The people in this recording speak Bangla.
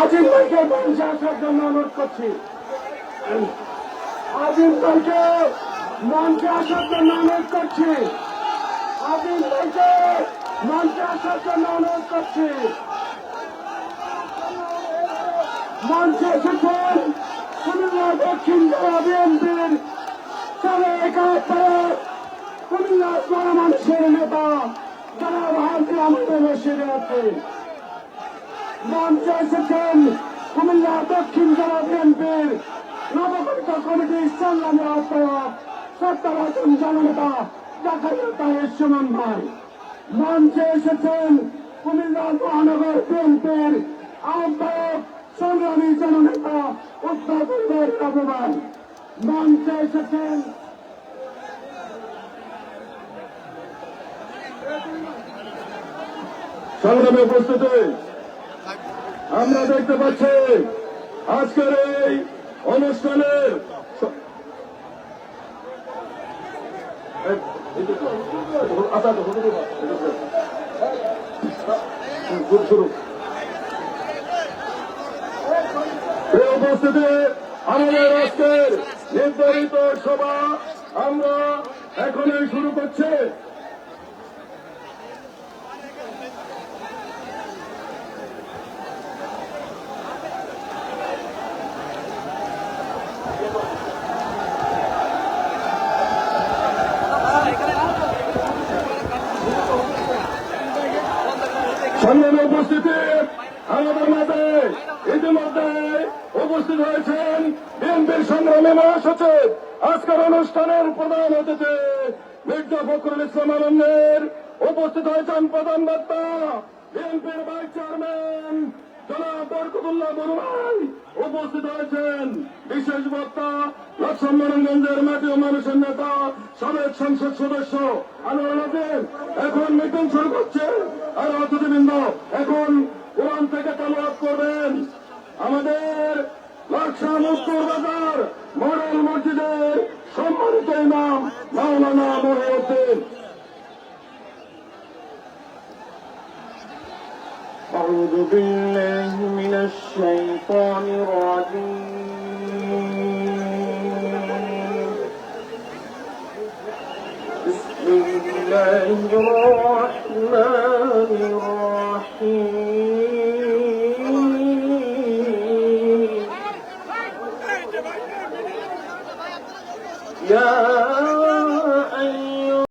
আজিম ভাইকে মঞ্চে আসার জন্য অনুরোধ করছি। আজিম ভাইকে মঞ্চে আসার জন্য অনুরোধ করছি। আজিম ভাইকে মঞ্চে আসার জন্য অনুরোধ করছি। মঞ্চে এসেছেন কুমিল্লা দক্ষিণ জেলা বিএনপির সাবেক আহ্বায়ক, কুমিল্লা গণমানুষের নেতা জনাব হাজী আহমেদ রশিদ আছে। মঞ্চে এসেছেন কুমিল্লা দক্ষিণ জেলা বিএনপির নবগঠিত কমিটির সংগ্রামী আহ্বায়ক সত্তাবাদন জননেতা জাকারিয়া তাহের সুমন ভাই। মঞ্চে এসেছেন কুমিল্লা মহানগর বিএনপির আহ্বায়ক সংগ্রামী জননেতা উত্তর বাবু ভাই। মঞ্চে এসেছেন সংগ্রামী উপস্থিতি। আমরা দেখতে পাচ্ছি আজকের এই অনুষ্ঠানের উপস্থিতি আমাদের আজকের নির্ধারিত সভা আমরা এখনই শুরু করছি। সংগ্রামী উপস্থিতি আমাদের মাঝে ইতিমধ্যে উপস্থিত হয়েছেন বিএনপির সংগ্রামী মহাসচিব, আজকের অনুষ্ঠানের প্রধান অতিথি মির্জা ফখরুল ইসলাম আলমগীর, উপস্থিত হয়েছেন প্রধান বক্তা বিএনপির ভাইস চেয়ারম্যান জনাব বরকতুল্লাহ বড় ভাই, উপস্থিত হয়েছেন বিশেষ বক্তা লক্ষ্মণগঞ্জের মাটি ও মানুষের নেতা সাবেক সংসদ সদস্য আনোয়ার হোসেন। এখন মিটিং শুরু করছে আর অতিথিবৃন্দ এখন কোরআন থেকে তেলাওয়াত করবেন আমাদের লাকসাম উত্তর বাজার মডেল মসজিদের সম্মানিত ইমাম মাওলানা মহিউদ্দিন। أعوذ بالله من الشيطان الرجيم. بسم الله الرحمن الرحيم.